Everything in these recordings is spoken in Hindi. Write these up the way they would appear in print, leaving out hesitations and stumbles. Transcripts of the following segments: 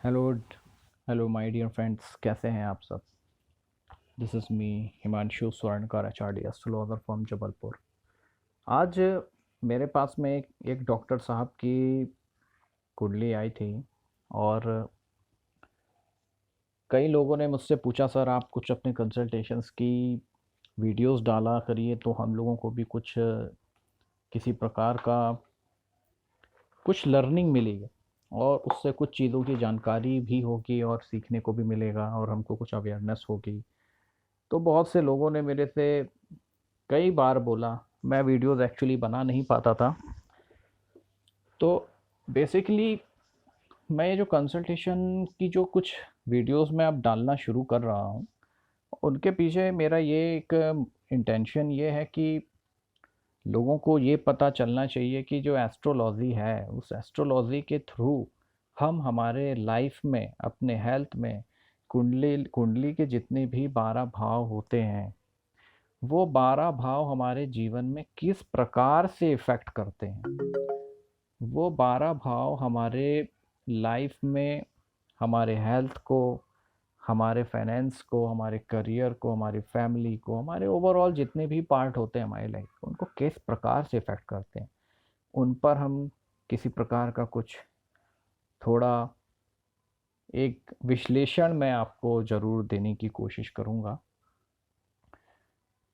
Hello hello my dear friends, कैसे हैं आप सब। This is me Himanshu Swarnkar HRD astrologer from Jabalpur. आज मेरे पास में एक डॉक्टर साहब की कुंडली आई थी और कई लोगों ने मुझसे पूछा, सर आप कुछ अपने कंसल्टेशंस की वीडियोस डाला करिए तो हम लोगों को भी कुछ किसी प्रकार का कुछ लर्निंग मिलेगी और उससे कुछ चीज़ों की जानकारी भी होगी और सीखने को भी मिलेगा और हमको कुछ अवेयरनेस होगी। तो बहुत से लोगों ने मेरे से कई बार बोला। मैं वीडियोस एक्चुअली बना नहीं पाता था। तो बेसिकली मैं ये जो कंसल्टेशन की जो कुछ वीडियोस मैं अब डालना शुरू कर रहा हूँ, उनके पीछे मेरा ये एक इंटेंशन ये है कि लोगों को ये पता चलना चाहिए कि जो एस्ट्रोलॉजी है, उस एस्ट्रोलॉजी के थ्रू हम हमारे लाइफ में, अपने हेल्थ में, कुंडली कुंडली के जितने भी 12 भाव होते हैं, वो 12 भाव हमारे जीवन में किस प्रकार से इफ़ेक्ट करते हैं। वो 12 भाव हमारे लाइफ में हमारे हेल्थ को, हमारे फाइनेंस को, हमारे करियर को, हमारी फैमिली को, हमारे ओवरऑल जितने भी पार्ट होते हैं हमारी लाइफ को, उनको किस प्रकार से इफ़ेक्ट करते हैं। उन पर हम किसी प्रकार का कुछ थोड़ा एक विश्लेषण मैं आपको ज़रूर देने की कोशिश करूँगा।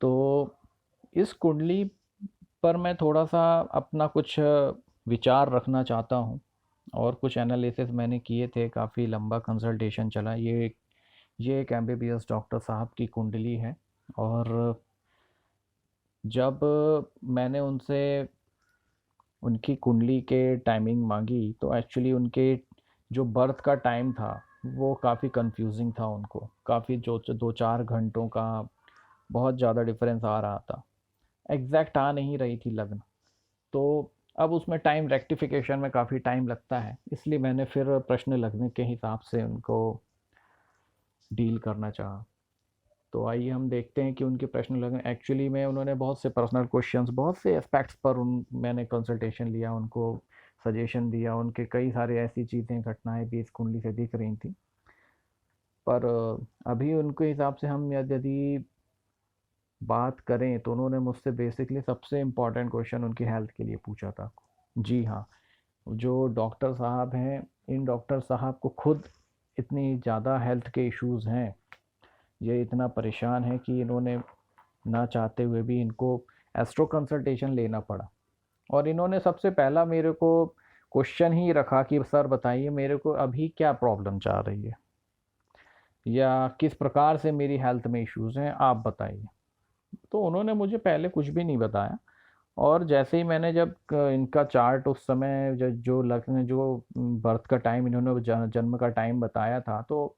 तो इस कुंडली पर मैं थोड़ा-सा अपना कुछ विचार रखना चाहता हूँ और कुछ एनालिसिस मैंने किए थे, काफ़ी लंबा कंसल्टेशन चला। ये एक एमबीबीएस डॉक्टर साहब की कुंडली है और जब मैंने उनसे उनकी कुंडली के टाइमिंग माँगी तो एक्चुअली उनके जो बर्थ का टाइम था, वो काफ़ी कन्फ्यूज़िंग था उनको। काफ़ी जो 2-4 घंटों का बहुत ज़्यादा डिफ़रेंस आ रहा था। एग्ज़ैक्ट आ नहीं रही थी लग्न। तो अब उसमें टाइम रेक्टिफिकेशन में काफ़ी टाइम लगता है, इसलिए मैंने फिर प्रश्न लगने के हिसाब से उनको डील करना चाहा। तो आइए हम देखते हैं कि उनके प्रश्न लगन एक्चुअली में उन्होंने बहुत से पर्सनल क्वेश्चंस, बहुत से एस्पेक्ट्स पर उन मैंने कंसल्टेशन लिया, उनको सजेशन दिया। उनके कई सारे ऐसी चीज़ें, घटनाएं भी इस कुंडली से दिख रही थी। पर अभी उनके हिसाब से हम यदि बात करें तो उन्होंने मुझसे बेसिकली सबसे इम्पोर्टेंट क्वेश्चन उनकी हेल्थ के लिए पूछा था। जी हाँ, जो डॉक्टर साहब हैं, इन डॉक्टर साहब को खुद इतनी ज़्यादा हेल्थ के इश्यूज़ हैं, ये इतना परेशान है कि इन्होंने ना चाहते हुए भी इनको एस्ट्रो कंसल्टेशन लेना पड़ा। और इन्होंने सबसे पहला मेरे को क्वेश्चन ही रखा कि सर बताइए मेरे को अभी क्या प्रॉब्लम चाह रही है या किस प्रकार से मेरी हेल्थ में इश्यूज़ हैं, आप बताइए। तो उन्होंने मुझे पहले कुछ भी नहीं बताया और जैसे ही मैंने जब इनका चार्ट उस समय जो लग्न, जो बर्थ का टाइम इन्होंने जन्म का टाइम बताया था, तो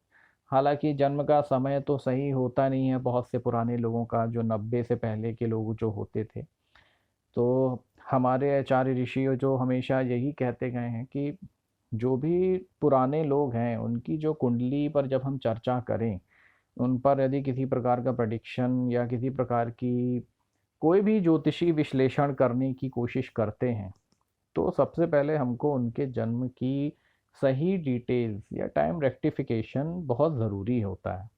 हालांकि जन्म का समय तो सही होता नहीं है बहुत से पुराने लोगों का, जो 90 से पहले के लोग जो होते थे। तो हमारे आचार्य ऋषि जो हमेशा यही कहते गए हैं कि जो भी पुराने लोग हैं उनकी जो कुंडली पर जब हम चर्चा करें, उन पर यदि किसी प्रकार का प्रेडिक्शन या किसी प्रकार की कोई भी ज्योतिषी विश्लेषण करने की कोशिश करते हैं, तो सबसे पहले हमको उनके जन्म की सही डिटेल्स या टाइम रेक्टिफिकेशन बहुत ज़रूरी होता है।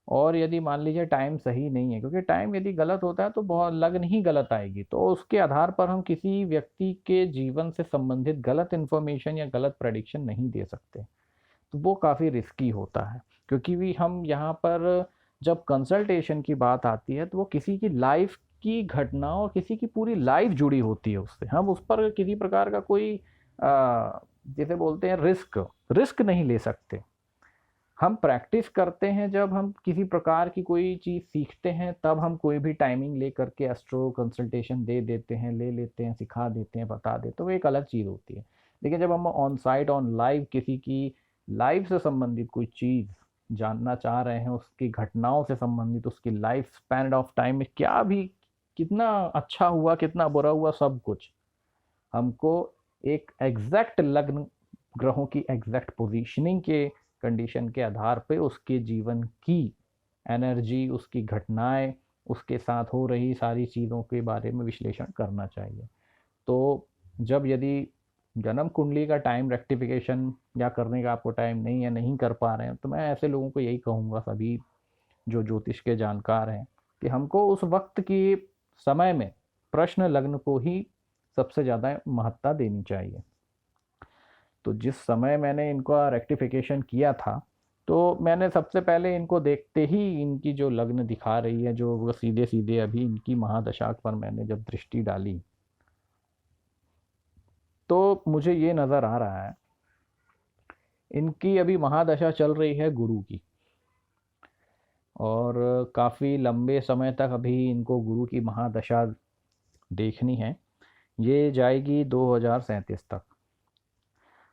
और यदि मान लीजिए टाइम सही नहीं है, क्योंकि टाइम यदि गलत होता है तो बहुत लग्न ही गलत आएगी, तो उसके आधार पर हम किसी व्यक्ति के जीवन से संबंधित गलत इन्फॉर्मेशन या गलत प्रेडिक्शन नहीं दे सकते। तो वो काफ़ी रिस्की होता है, क्योंकि भी हम यहाँ पर जब कंसल्टेशन की बात आती है तो वो किसी की लाइफ की घटना और किसी की पूरी लाइफ जुड़ी होती है उससे, हम उस पर किसी प्रकार का कोई जिसे बोलते हैं रिस्क रिस्क नहीं ले सकते। हम प्रैक्टिस करते हैं, जब हम किसी प्रकार की कोई चीज़ सीखते हैं तब हम कोई भी टाइमिंग ले करके एस्ट्रो कंसल्टेशन दे देते हैं, ले लेते हैं, सिखा देते हैं, बता देते हैं, तो वो एक अलग चीज़ होती है। लेकिन जब हम ऑन साइट, ऑन लाइव किसी की लाइफ से संबंधित कोई चीज़ जानना चाह रहे हैं, उसकी घटनाओं से संबंधित, उसकी लाइफ स्पैन ऑफ टाइम में क्या भी, कितना अच्छा हुआ, कितना बुरा हुआ, सब कुछ हमको एक एग्जैक्ट लग्न, ग्रहों की एग्जैक्ट पोजीशनिंग के कंडीशन के आधार पे उसके जीवन की एनर्जी, उसकी घटनाएं, उसके साथ हो रही सारी चीज़ों के बारे में विश्लेषण करना चाहिए। तो जब यदि जन्म कुंडली का टाइम रेक्टिफिकेशन या करने का आपको टाइम नहीं है, नहीं कर पा रहे हैं, तो मैं ऐसे लोगों को यही कहूँगा, सभी जो ज्योतिष के जानकार हैं, कि हमको उस वक्त की समय में प्रश्न लग्न को ही सबसे ज़्यादा महत्ता देनी चाहिए। तो जिस समय मैंने इनका रेक्टिफिकेशन किया था, तो मैंने सबसे पहले इनको देखते ही इनकी जो लग्न दिखा रही है, जो वो सीधे सीधे अभी इनकी महादशा पर मैंने जब दृष्टि डाली, तो मुझे ये नज़र आ रहा है इनकी अभी महादशा चल रही है गुरु की, और काफ़ी लंबे समय तक अभी इनको गुरु की महादशा देखनी है। ये जाएगी 2037 तक,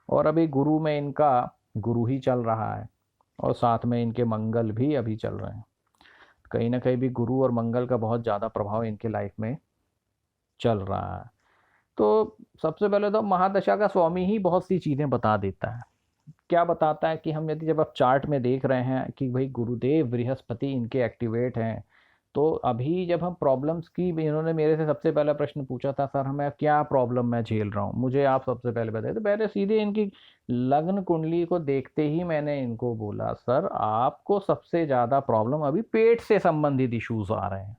और अभी गुरु में इनका गुरु ही चल रहा है, और साथ में इनके मंगल भी अभी चल रहे हैं। कहीं ना कहीं भी गुरु और मंगल का बहुत ज़्यादा प्रभाव इनके लाइफ में चल रहा है। तो सबसे पहले तो महादशा का स्वामी ही बहुत सी चीज़ें बता देता है। क्या बताता है कि हम यदि जब आप चार्ट में देख रहे हैं कि भाई गुरुदेव बृहस्पति इनके एक्टिवेट हैं, तो अभी जब हम प्रॉब्लम्स की, इन्होंने मेरे से सबसे पहला प्रश्न पूछा था, सर हमें क्या प्रॉब्लम मैं झेल रहा हूँ, मुझे आप सबसे पहले बताइए। तो पहले सीधे इनकी लग्न कुंडली को देखते ही मैंने इनको बोला, सर आपको सबसे ज़्यादा प्रॉब्लम अभी पेट से संबंधित इश्यूज आ रहे हैं।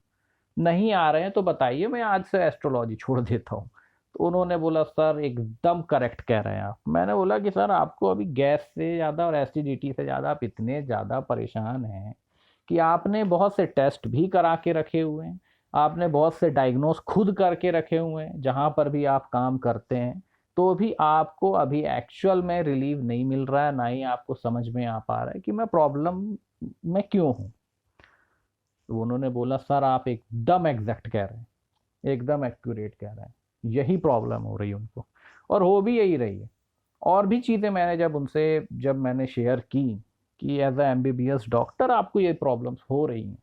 नहीं आ रहे हैं तो बताइए, मैं आज से एस्ट्रोलॉजी छोड़ देता हूँ। तो उन्होंने बोला, सर एकदम करेक्ट कह रहे हैं आप। मैंने बोला कि सर आपको अभी गैस से ज़्यादा और एसिडिटी से ज़्यादा आप इतने ज़्यादा परेशान हैं कि आपने बहुत से टेस्ट भी करा के रखे हुए हैं, आपने बहुत से डायग्नोस खुद करके रखे हुए हैं जहाँ पर भी आप काम करते हैं, तो भी आपको अभी एक्चुअल में रिलीव नहीं मिल रहा है, ना ही आपको समझ में आ पा रहा है कि मैं प्रॉब्लम में क्यों हूँ। तो उन्होंने बोला, सर आप एकदम एग्जैक्ट कह रहे हैं, एकदम एक्यूरेट कह रहे हैं, यही प्रॉब्लम हो रही है उनको, और हो भी यही रही है। और भी चीज़ें मैंने जब मैंने शेयर की कि एज अ एमबीबीएस डॉक्टर आपको ये प्रॉब्लम्स हो रही हैं,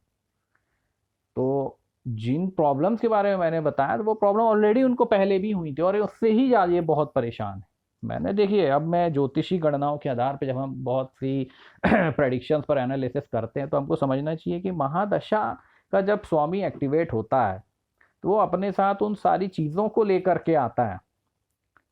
तो जिन प्रॉब्लम्स के बारे में मैंने बताया, तो वो प्रॉब्लम ऑलरेडी उनको पहले भी हुई थी, और उससे ही ज़्यादा ये बहुत परेशान है। मैंने देखिए, अब मैं ज्योतिषी गणनाओं के आधार पर जब हम बहुत सी प्रडिक्शंस पर एनालिसिस करते हैं, तो हमको समझना चाहिए कि महादशा का जब स्वामी एक्टिवेट होता है, तो वो अपने साथ उन सारी चीज़ों को लेकर के आता है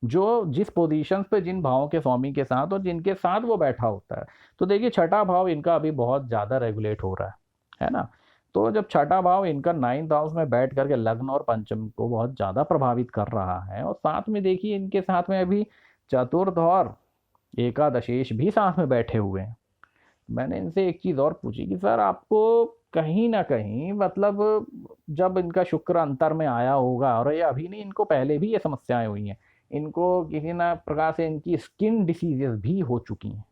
जो जिस पोजीशन पे जिन भावों के स्वामी के साथ और जिनके साथ वो बैठा होता है। तो देखिए, छठा भाव इनका अभी बहुत ज़्यादा रेगुलेट हो रहा है ना। तो जब छठा भाव इनका 9th हाउस में बैठ करके लग्न और पंचम को बहुत ज़्यादा प्रभावित कर रहा है, और साथ में देखिए इनके साथ में अभी चतुर्थ और एकादशेश भी साथ में बैठे हुए हैं। मैंने इनसे एक चीज़ और पूछी कि सर आपको कहीं ना कहीं, मतलब जब इनका शुक्र अंतर में आया होगा, और ये अभी नहीं, इनको पहले भी ये समस्याएं हुई हैं, इनको किसी ना प्रकार से इनकी स्किन डिसीजेस भी हो चुकी हैं,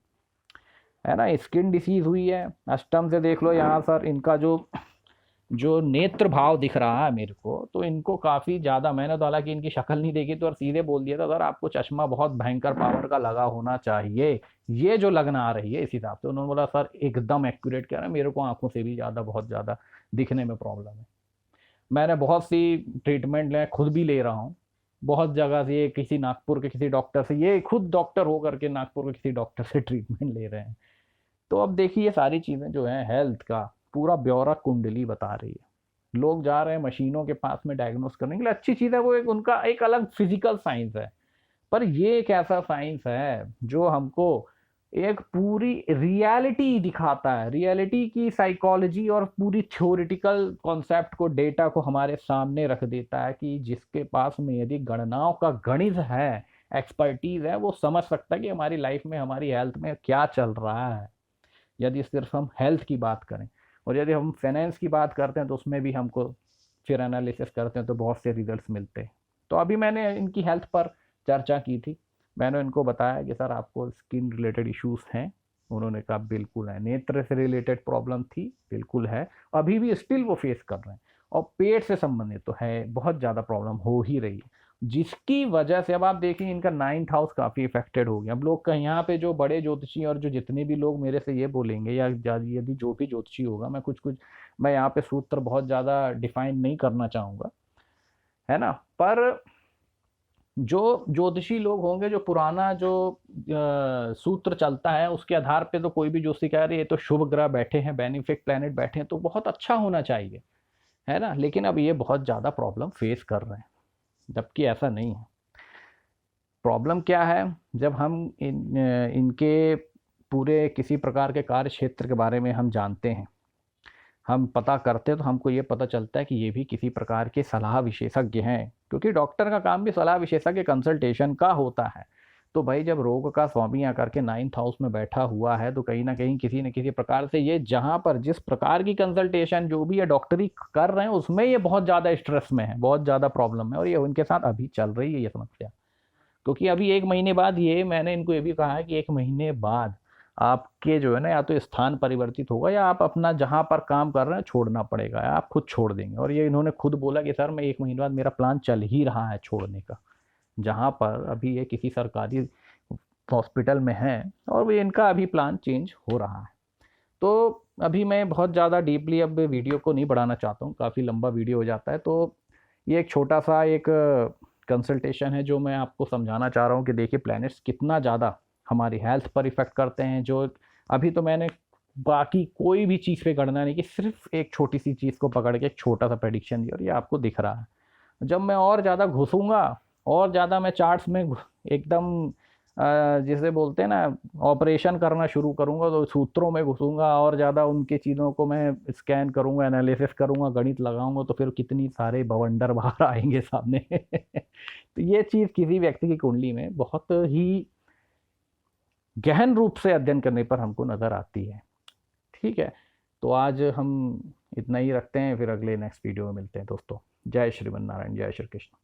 है ना। स्किन डिसीज हुई है, अष्टम से देख लो यहाँ सर, इनका जो जो नेत्र भाव दिख रहा है मेरे को, तो इनको काफ़ी ज़्यादा, मैंने तो हालांकि इनकी शक्ल नहीं देखी तो, और सीधे बोल दिया था, सर आपको चश्मा बहुत भयंकर पावर का लगा होना चाहिए, ये जो लगना आ रही है इस हिसाब से। उन्होंने बोला, सर एकदम एक्यूरेट कह रहे हैं, मेरे को आंखों से भी ज़्यादा, बहुत ज़्यादा दिखने में प्रॉब्लम है। मैंने बहुत सी ट्रीटमेंट ले, खुद भी ले रहा हूँ बहुत जगह से, ये किसी नागपुर के किसी डॉक्टर से, ये खुद डॉक्टर होकर के नागपुर के किसी डॉक्टर से ट्रीटमेंट ले रहे हैं। तो अब देखिए, ये सारी चीज़ें जो हैं, हेल्थ का पूरा ब्यौरा कुंडली बता रही है। लोग जा रहे हैं मशीनों के पास में डायग्नोस करने के लिए, अच्छी चीज़ है वो, एक उनका एक अलग फिजिकल साइंस है, पर ये एक ऐसा साइंस है जो हमको एक पूरी रियलिटी दिखाता है, रियलिटी की साइकोलॉजी और पूरी थ्योरेटिकल कॉन्सेप्ट को, डेटा को हमारे सामने रख देता है कि जिसके पास में यदि गणनाओं का गणित है, एक्सपर्टीज है, वो समझ सकता है कि हमारी लाइफ में, हमारी हेल्थ में क्या चल रहा है। यदि सिर्फ हम हेल्थ की बात करें, और यदि हम फाइनेंस की बात करते हैं, तो उसमें भी हमको फिर एनालिसिस करते हैं तो बहुत से रिजल्ट्स मिलते हैं। तो अभी मैंने इनकी हेल्थ पर चर्चा की थी, मैंने इनको बताया कि सर आपको स्किन रिलेटेड इश्यूज हैं। उन्होंने कहा बिल्कुल है। नेत्र से रिलेटेड प्रॉब्लम थी, बिल्कुल है, अभी भी स्टिल वो फेस कर रहे हैं। और पेट से संबंधित तो है, बहुत ज़्यादा प्रॉब्लम हो ही रही है, जिसकी वजह से अब आप देखिए इनका 9th हाउस काफ़ी इफेक्टेड हो गया। अब लोग कहीं यहाँ पे जो बड़े ज्योतिषी और जो जितने भी लोग मेरे से ये बोलेंगे, या यदि जो भी ज्योतिषी होगा, मैं कुछ कुछ, मैं यहाँ पे सूत्र बहुत ज़्यादा डिफाइन नहीं करना चाहूँगा, है ना, पर जो ज्योतिषी लोग होंगे, जो पुराना जो सूत्र चलता है, उसके आधार पे तो कोई भी ज्योतिषी कह रहे ये तो शुभ ग्रह बैठे हैं, बेनिफिक प्लैनेट बैठे हैं, तो बहुत अच्छा होना चाहिए, है ना। लेकिन अब ये बहुत ज़्यादा प्रॉब्लम फेस कर रहे हैं, जबकि ऐसा नहीं है। प्रॉब्लम क्या है, जब हम इनके पूरे किसी प्रकार के कार्य क्षेत्र के बारे में हम जानते हैं, हम पता करते हैं, तो हमको ये पता चलता है कि ये भी किसी प्रकार के सलाह विशेषज्ञ हैं, क्योंकि डॉक्टर का काम भी सलाह विशेषज्ञ कंसल्टेशन का होता है। तो भाई जब रोग का स्वामी आकर के 9th हाउस में बैठा हुआ है, तो कहीं ना कहीं किसी न किसी प्रकार से ये जहाँ पर जिस प्रकार की कंसल्टेशन जो भी ये डॉक्टरी कर रहे हैं उसमें ये बहुत ज़्यादा स्ट्रेस में है, बहुत ज़्यादा प्रॉब्लम है, और ये उनके साथ अभी चल रही है ये समस्या। क्योंकि अभी 1 महीने बाद, ये मैंने इनको ये भी कहा है कि 1 महीने बाद आपके जो है ना, या तो स्थान परिवर्तित होगा, या आप अपना जहाँ पर काम कर रहे हैं छोड़ना पड़ेगा, या आप खुद छोड़ देंगे। और ये इन्होंने खुद बोला कि सर मैं 1 महीने बाद, मेरा प्लान चल ही रहा है छोड़ने का, जहाँ पर अभी ये किसी सरकारी हॉस्पिटल में है, और वो इनका अभी प्लान चेंज हो रहा है। तो अभी मैं बहुत ज़्यादा डीपली अब वीडियो को नहीं बढ़ाना चाहता हूँ, काफ़ी लंबा वीडियो हो जाता है। तो ये एक छोटा सा एक कंसल्टेशन है जो मैं आपको समझाना चाह रहा हूँ कि देखिए प्लैनेट्स कितना ज़्यादा हमारी हेल्थ पर इफ़ेक्ट करते हैं। जो अभी तो मैंने बाकी कोई भी चीज़ पे गणना नहीं की, सिर्फ एक छोटी सी चीज़ को पकड़ के एक छोटा सा प्रेडिक्शन दिया, और ये आपको दिख रहा है। जब मैं और ज़्यादा घुसूंगा, और ज़्यादा मैं चार्ट्स में एकदम जिसे बोलते हैं ना, ऑपरेशन करना शुरू करूंगा, तो सूत्रों में घुसूंगा, और ज़्यादा उनके चीज़ों को मैं स्कैन करूंगा, एनालिसिस करूंगा, गणित लगाऊंगा, तो फिर कितनी सारे बवंडर बाहर आएंगे सामने। तो ये चीज़ किसी व्यक्ति की कुंडली में बहुत ही गहन रूप से अध्ययन करने पर हमको नज़र आती है। ठीक है, तो आज हम इतना ही रखते हैं, फिर अगले नेक्स्ट वीडियो में मिलते हैं दोस्तों। जय श्रीमन नारायण, जय श्री कृष्ण।